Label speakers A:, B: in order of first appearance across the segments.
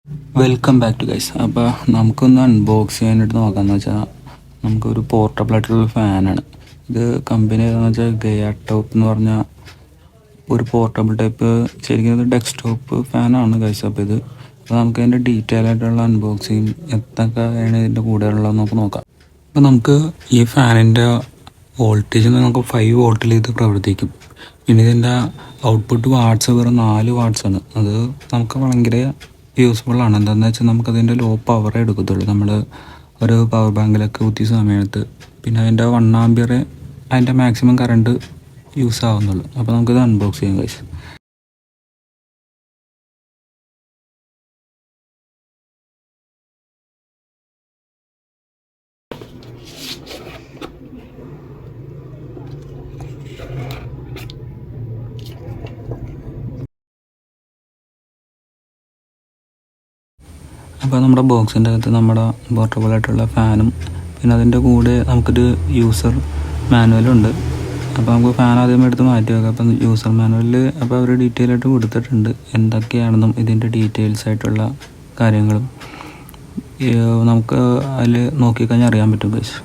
A: Welcome back to guys. അപ്പോൾ നമുക്കൊന്ന് unbox ചെയ്യാനായിട്ട് നോക്കാമെന്ന് വെച്ചാൽ നമുക്കൊരു പോർട്ടബിൾ ആയിട്ടുള്ള ഫാനാണ് ഇത്. കമ്പനി ഏതാണെന്ന് വെച്ചാൽ ഗയാട്ടോപ്പ് എന്ന് പറഞ്ഞ ഒരു പോർട്ടബിൾ ടൈപ്പ്, ശരിക്കും ഇത് ഡെസ്ക്ടോപ്പ് ഫാനാണ് ഗൈസ്. അപ്പോൾ നമുക്ക് അതിൻ്റെ ഡീറ്റെയിൽ ആയിട്ടുള്ള അൺബോക്സിങ് എന്തൊക്കെയാണ് ഇതിൻ്റെ കൂടെയുള്ളത് നമുക്ക് നോക്കാം. അപ്പോൾ നമുക്ക് ഈ ഫാനിൻ്റെ വോൾട്ടേജ് നമുക്ക് 5 വോൾട്ടിൽ ഇത് പ്രവർത്തിക്കും. പിന്നെ ഇതിൻ്റെ ഔട്ട്പുട്ട് വാട്ട്സ് വെറും 4 വാട്ട്സാണ്. അത് നമുക്ക് ഭയങ്കര യൂസ്ഫുള്ളാണ്. എന്താണെന്ന് വെച്ചാൽ നമുക്കതിൻ്റെ ലോ പവറേ എടുക്കത്തുള്ളൂ നമ്മൾ ഒരു പവർ ബാങ്കിലൊക്കെ കുത്തിയ സമയത്ത്. പിന്നെ അതിൻ്റെ 1 ആമ്പിയർ അതിൻ്റെ മാക്സിമം കറണ്ട് യൂസ് ആവുന്നുള്ളൂ. അപ്പോൾ നമുക്കിത് അൺബോക്സ് ചെയ്യാം ഗൈസ്. അപ്പോൾ നമ്മുടെ ബോക്സിൻ്റെ അകത്ത് നമ്മുടെ പോർട്ടബിൾ ആയിട്ടുള്ള ഫാനും പിന്നെ അതിൻ്റെ കൂടെ നമുക്കൊരു യൂസർ മാനുവലുണ്ട്. അപ്പോൾ നമുക്ക് ഫാൻ ആദ്യം എടുത്ത് മാറ്റി വെക്കാം. അപ്പം യൂസർ മാനുവലിൽ അപ്പോൾ അവർ ഡീറ്റെയിൽ ആയിട്ട് കൊടുത്തിട്ടുണ്ട് എന്തൊക്കെയാണെന്നും ഇതിൻ്റെ ഡീറ്റെയിൽസ് ആയിട്ടുള്ള കാര്യങ്ങളും നമുക്ക് അതിൽ നോക്കിക്കഴിഞ്ഞാൽ അറിയാൻ പറ്റും ഗൈസ്.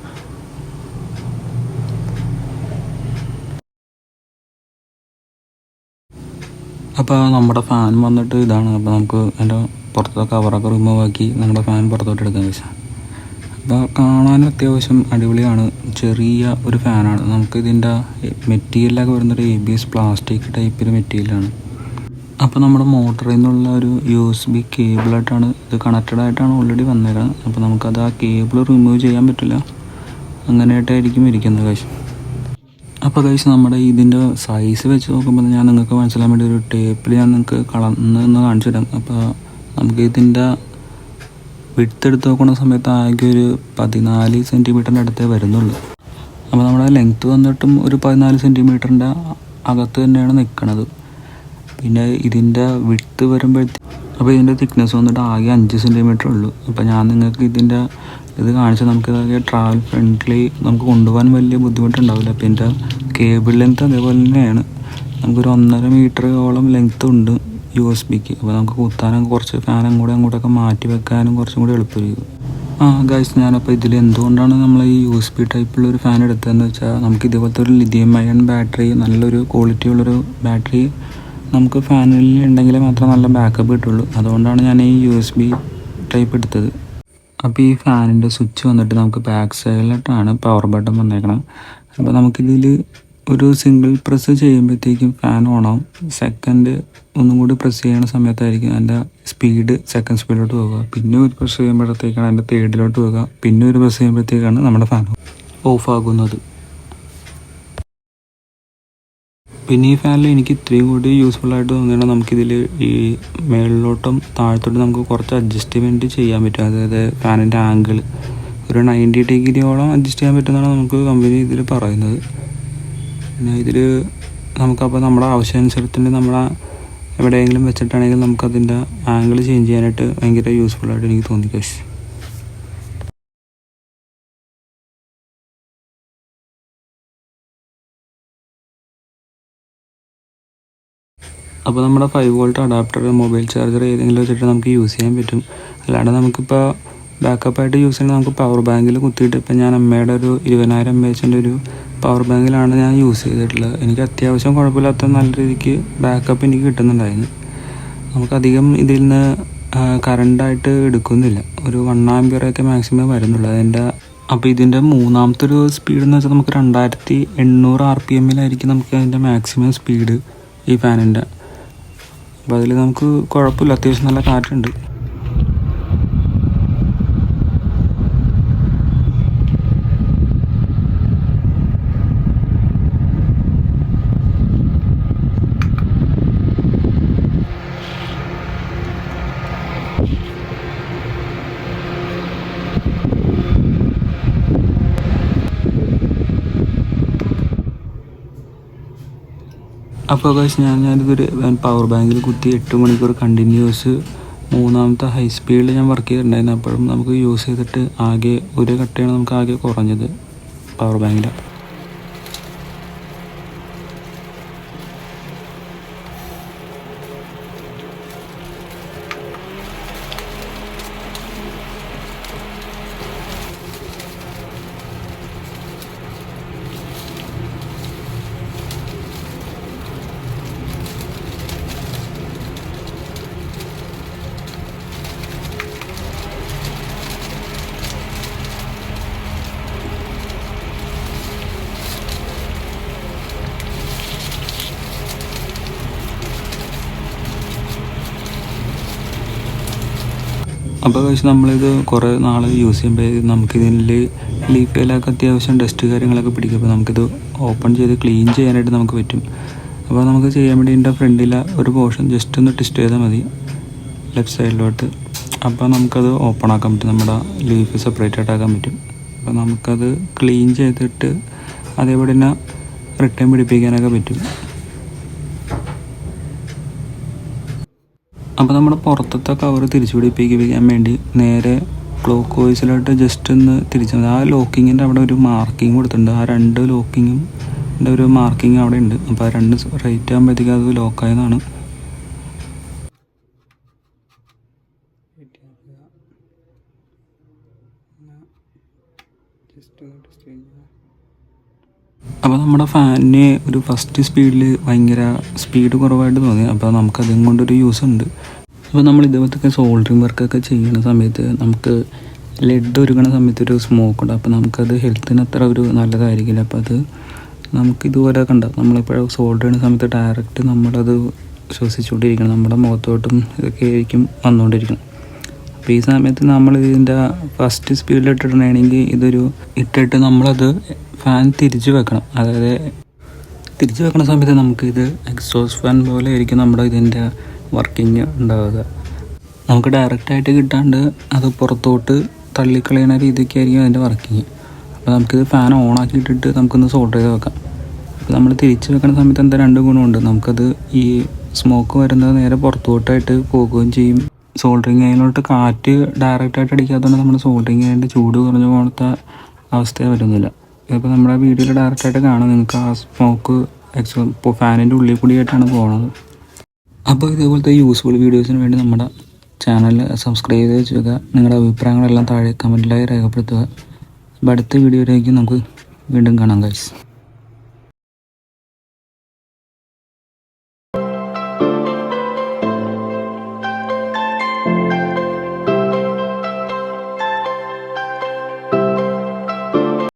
A: അപ്പോൾ നമ്മുടെ ഫാൻ വന്നിട്ട് ഇതാണ്. അപ്പോൾ നമുക്ക് അതിൻ്റെ പുറത്തെ കവറൊക്കെ റിമൂവ് ആക്കി നമ്മുടെ ഫാൻ പുറത്തോട്ട് എടുക്കാൻ വെച്ചാൽ അപ്പോൾ കാണാൻ അത്യാവശ്യം അടിപൊളിയാണ്. ചെറിയ ഒരു ഫാനാണ്. നമുക്ക് ഇതിൻ്റെ മെറ്റീരിയലൊക്കെ വരുന്നൊരു ABS പ്ലാസ്റ്റിക് ടൈപ്പിൽ മെറ്റീരിയലാണ്. അപ്പോൾ നമ്മുടെ മോട്ടറിൽ നിന്നുള്ള ഒരു USB കേബിളായിട്ടാണ് ഇത് കണക്റ്റഡ് ആയിട്ടാണ് ഓൾറെഡി വന്നേക്കുന്നത്. അപ്പോൾ നമുക്കത് ആ കേബിൾ റിമൂവ് ചെയ്യാൻ പറ്റില്ല, അങ്ങനെയായിട്ടായിരിക്കും ഇരിക്കുന്നത് ഗൈസ്. അപ്പോൾ ഗൈസ് നമ്മുടെ ഇതിൻ്റെ സൈസ് വെച്ച് നോക്കുമ്പോൾ ഞാൻ നിങ്ങൾക്ക് മനസ്സിലാൻ വേണ്ടി ഒരു ടേപ്പിൽ ഞാൻ നിങ്ങൾക്ക് കളന്ന് കാണിച്ചു തരാം. അപ്പോൾ നമുക്ക് ഇതിൻ്റെ വിഡ്ത്ത് എടുത്ത് നോക്കുന്ന സമയത്ത് ആകെ ഒരു 14 സെൻറ്റിമീറ്ററിൻ്റെ അടുത്തേ വരുന്നുള്ളൂ. അപ്പോൾ നമ്മുടെ ലെങ്ത്ത് വന്നിട്ടും ഒരു 14 സെൻറ്റിമീറ്ററിൻ്റെ അകത്ത് തന്നെയാണ് നിൽക്കുന്നത്. പിന്നെ ഇതിൻ്റെ വിഡ്ത്ത് അപ്പോൾ ഇതിൻ്റെ തിക്നെസ് വന്നിട്ട് ആകെ 5 സെൻറ്റിമീറ്റർ ഉള്ളൂ. അപ്പോൾ ഞാൻ നിങ്ങൾക്ക് ഇതിൻ്റെ ഇത് കാണിച്ചാൽ നമുക്കിതാകെ ട്രാവൽ ഫ്രണ്ട്ലി, നമുക്ക് കൊണ്ടുപോകാൻ വലിയ ബുദ്ധിമുട്ടുണ്ടാവില്ല. അപ്പോൾ ഇതിൻ്റെ കേബിൾ ലെങ്ത്ത് അതേപോലെ തന്നെയാണ്. നമുക്കൊരു 1.5 മീറ്ററോളം ലെങ്ത്ത് ഉണ്ട് USB-ക്ക്. അപ്പോൾ നമുക്ക് കുത്താനും കുറച്ച് ഫാനും കൂടെ അങ്ങോട്ടൊക്കെ മാറ്റി വെക്കാനും കുറച്ചും കൂടി എളുപ്പമായിരിക്കും. ഗൈസ്, ഞാനപ്പോൾ ഇതിൽ എന്തുകൊണ്ടാണ് നമ്മൾ ഈ USB ടൈപ്പുള്ളൊരു ഫാൻ എടുത്തതെന്ന് വെച്ചാൽ നമുക്ക് ഇതേപോലത്തെ ഒരു ലിഥിയം അയൺ ബാറ്ററി, നല്ലൊരു ക്വാളിറ്റി ഉള്ളൊരു ബാറ്ററി നമുക്ക് ഫാനിൽ ഉണ്ടെങ്കിൽ മാത്രമേ നല്ല ബാക്കപ്പ് കിട്ടുള്ളൂ. അതുകൊണ്ടാണ് ഞാൻ ഈ USB ടൈപ്പ് എടുത്തത്. അപ്പോൾ ഈ ഫാനിൻ്റെ സ്വിച്ച് വന്നിട്ട് നമുക്ക് ബാക്ക് സൈഡിലായിട്ടാണ് പവർ ബട്ടൺ വന്നേക്കണം. അപ്പോൾ നമുക്കിതിൽ ഒരു സിംഗിൾ പ്രസ് ചെയ്യുമ്പോഴത്തേക്കും ഫാൻ ഓണാവും. സെക്കൻഡ് ഒന്നും കൂടി പ്രസ് ചെയ്യുന്ന സമയത്തായിരിക്കും അതിൻ്റെ സ്പീഡ് സെക്കൻഡ് സ്പീഡിലോട്ട് പോകുക. പിന്നെ ഒരു പ്രസ് ചെയ്യുമ്പോഴത്തേക്കാണ് അതിൻ്റെ തേർഡിലോട്ട് പോകുക. പിന്നെ ഒരു പ്രസ് ചെയ്യുമ്പോഴത്തേക്കാണ് നമ്മുടെ ഫാൻ ഓഫ് ആകുന്നത്. പിന്നെ ഈ ഫാനിൽ എനിക്ക് ഇത്രയും കൂടി യൂസ്ഫുൾ ആയിട്ട് തോന്നിയാണ് നമുക്കിതിൽ ഈ മേളിലോട്ടും താഴത്തോട്ടും നമുക്ക് കുറച്ച് അഡ്ജസ്റ്റ്മെൻറ്റ് ചെയ്യാൻ പറ്റും. അതായത് ഫാനിൻ്റെ ആംഗിൾ ഒരു 90 ഡിഗ്രിയോളം അഡ്ജസ്റ്റ് ചെയ്യാൻ പറ്റുമെന്നാണ് നമുക്ക് കമ്പനി ഇതിൽ പറയുന്നത്. പിന്നെ ഇതിൽ നമുക്കപ്പോൾ നമ്മുടെ ആവശ്യാനുസരത്തിന് നമ്മളെ എവിടെയെങ്കിലും വെച്ചിട്ടാണെങ്കിൽ നമുക്കതിൻ്റെ ആംഗിൾ ചേഞ്ച് ചെയ്യാനായിട്ട് ഭയങ്കര യൂസ്ഫുള്ളായിട്ട് എനിക്ക് തോന്നി ഗൈസ്. അപ്പോൾ നമ്മുടെ 5 വോൾട്ട് അഡാപ്റ്റർ, മൊബൈൽ ചാർജർ ഏതെങ്കിലും വെച്ചിട്ട് നമുക്ക് യൂസ് ചെയ്യാൻ പറ്റും. അല്ലാണ്ട് നമുക്കിപ്പോൾ ബാക്കപ്പായിട്ട് യൂസ് ചെയ്യണമെങ്കിൽ നമുക്ക് പവർ ബാങ്കിൽ കുത്തിയിട്ട്, ഇപ്പം ഞാൻ അമ്മയുടെ ഒരു 20,000 mAh ഒരു പവർ ബാങ്കിലാണ് ഞാൻ യൂസ് ചെയ്തിട്ടുള്ളത്. എനിക്ക് അത്യാവശ്യം കുഴപ്പമില്ലാത്ത നല്ല രീതിക്ക് ബാക്കപ്പ് എനിക്ക് കിട്ടുന്നുണ്ടായിരുന്നു. നമുക്കധികം ഇതിൽ നിന്ന് കറണ്ടായിട്ട് എടുക്കുന്നില്ല. ഒരു 1 ആമ്പിയറൊക്കെ മാക്സിമം വരുന്നുള്ളൂ അതിൻ്റെ. അപ്പോൾ ഇതിൻ്റെ മൂന്നാമത്തെ ഒരു സ്പീഡ് എന്ന് വെച്ചാൽ നമുക്ക് 2800 RPM-ലായിരിക്കും നമുക്ക് അതിൻ്റെ മാക്സിമം സ്പീഡ് ഈ ഫാനിൻ്റെ. അപ്പോൾ അതിൽ നമുക്ക് കുഴപ്പമില്ല, അത്യാവശ്യം നല്ല കാറ്റുണ്ട്. അപ്പോൾ ഗൈസ് ഞാനിതൊരു പവർ ബാങ്കിൽ കുത്തി 8 മണിക്കൂർ കണ്ടിന്യൂസ് മൂന്നാമത്തെ ഹൈ സ്പീഡിൽ ഞാൻ വർക്ക് ചെയ്തിട്ടുണ്ടായിരുന്നു. അപ്പോഴും നമുക്ക് യൂസ് ചെയ്തിട്ട് ആകെ ഒരു കട്ടയാണ് നമുക്ക് ആകെ കുറഞ്ഞത് പവർ ബാങ്കിൽ. അപ്പോൾ കഴിച്ച് നമ്മളിത് കുറേ നാൾ യൂസ് ചെയ്യുമ്പോൾ നമുക്കിതിൽ ലീഫിലൊക്കെ അത്യാവശ്യം ഡസ്റ്റ് കാര്യങ്ങളൊക്കെ പിടിക്കും. അപ്പോൾ നമുക്കിത് ഓപ്പൺ ചെയ്ത് ക്ലീൻ ചെയ്യാനായിട്ട് നമുക്ക് പറ്റും. അപ്പോൾ നമുക്ക് ചെയ്യാൻ വേണ്ടി ഇതിൻ്റെ ഫ്രണ്ടിലെ ഒരു പോർഷൻ ജസ്റ്റ് ഒന്ന് ട്വിസ്റ്റ് ചെയ്താൽ മതി ലെഫ്റ്റ് സൈഡിലോട്ട്. അപ്പോൾ നമുക്കത് ഓപ്പൺ ആക്കാൻ പറ്റും, നമ്മുടെ ലീഫ് സെപ്പറേറ്റ് ആയിട്ട് ആക്കാൻ പറ്റും. അപ്പോൾ നമുക്കത് ക്ലീൻ ചെയ്തിട്ട് അതേപോലെ തന്നെ റിട്ടേൺ പിടിപ്പിക്കാനൊക്കെ പറ്റും. അപ്പോൾ നമ്മുടെ പുറത്തത്തെ കവർ തിരിച്ചു പിടിപ്പിക്കാൻ വേണ്ടി നേരെ ക്ലോക്ക് വൈസിലോട്ട് ജസ്റ്റ് ഒന്ന് തിരിച്ചു മതി. ആ ലോക്കിങ്ങിൻ്റെ അവിടെ ഒരു മാർക്കിങ് കൊടുത്തിട്ടുണ്ട്. ആ 2 ലോക്കിങ്ങിൻ്റെ ഒരു മാർക്കിങ് അവിടെ ഉണ്ട്. അപ്പോൾ ആ 2 റൈറ്റ് ആകുമ്പോഴത്തേക്കും അത് ലോക്കായതാണ്. അപ്പോൾ നമ്മുടെ ഫാനിന് ഒരു ഫസ്റ്റ് സ്പീഡിൽ ഭയങ്കര സ്പീഡ് കുറവായിട്ട് തോന്നി. അപ്പോൾ നമുക്കതും കൊണ്ടൊരു യൂസ് ഉണ്ട്. അപ്പോൾ നമ്മൾ ഇതേപോലത്തെ സോൾഡറിങ് വർക്കൊക്കെ ചെയ്യുന്ന സമയത്ത് നമുക്ക് ലെഡ് ഒരുക്കണ സമയത്ത് ഒരു സ്മോക്ക് ഉണ്ട്. അപ്പോൾ നമുക്കത് ഹെൽത്തിന് അത്ര ഒരു നല്ലതായിരിക്കില്ല. അപ്പോൾ അത് നമുക്ക് ഇതുപോലെ കണ്ട നമ്മളിപ്പോൾ സോൾഡർ ചെയ്യുന്ന സമയത്ത് ഡയറക്റ്റ് നമ്മളത് ശ്വസിച്ചുകൊണ്ടിരിക്കണം. നമ്മുടെ മുഖത്തോട്ടും ഇതൊക്കെ ആയിരിക്കും വന്നുകൊണ്ടിരിക്കണം. അപ്പോൾ ഈ സമയത്ത് നമ്മൾ ഇതിൻ്റെ ഫസ്റ്റ് സ്പീഡിലിട്ടിട്ടുണ്ടെങ്കിൽ ഇതൊരു ഇട്ടിട്ട് നമ്മളത് ഫാൻ തിരിച്ച് വെക്കണം. അതായത് തിരിച്ച് വെക്കുന്ന സമയത്ത് നമുക്കിത് എക്സോസ്റ്റ് ഫാൻ പോലെ ആയിരിക്കും നമ്മുടെ ഇതിൻ്റെ വർക്കിംഗ് ഉണ്ടാവുക. നമുക്ക് ഡയറക്റ്റായിട്ട് കിട്ടാണ്ട് അത് പുറത്തോട്ട് തള്ളിക്കളയുന്ന രീതിക്കായിരിക്കും അതിൻ്റെ വർക്കിംഗ്. അപ്പോൾ നമുക്കിത് ഫാൻ ഓണാക്കിയിട്ടിട്ട് നമുക്കൊന്ന് സോൾഡർ ചെയ്ത് വെക്കാം. അപ്പോൾ നമ്മൾ തിരിച്ച് വെക്കുന്ന സമയത്ത് എന്താ 2 ഗുണമുണ്ട്. നമുക്കത് ഈ സ്മോക്ക് വരുന്നത് നേരെ പുറത്തോട്ടായിട്ട് പോകുകയും ചെയ്യും. സോൾഡറിങ് അയനിലോട്ട് കാറ്റ് ഡയറക്റ്റായിട്ട് അടിക്കാത്തതുകൊണ്ട് നമ്മുടെ സോൾഡറിങ് അയൻ്റെ ചൂട് കുറഞ്ഞു പോലത്തെ അവസ്ഥ വരുന്നില്ല. ഇപ്പോൾ നമ്മുടെ വീഡിയോയിൽ ഡയറക്റ്റായിട്ട് കാണാം നിങ്ങൾക്ക് ആ സ്മോക്ക് ഇപ്പോൾ ഫാനിൻ്റെ ഉള്ളിൽ കൂടിയായിട്ടാണ് പോകുന്നത്. അപ്പോൾ ഇതേപോലത്തെ യൂസ്ഫുൾ വീഡിയോസിന് വേണ്ടി നമ്മുടെ ചാനൽ സബ്സ്ക്രൈബ് ചെയ്ത് വെച്ചുക. നിങ്ങളുടെ അഭിപ്രായങ്ങളെല്ലാം താഴെ കമൻറ്റിലായി രേഖപ്പെടുത്തുക. അപ്പോൾ അടുത്ത വീഡിയോയിലേക്ക് നമുക്ക് വീണ്ടും കാണാം ഗൈസ്.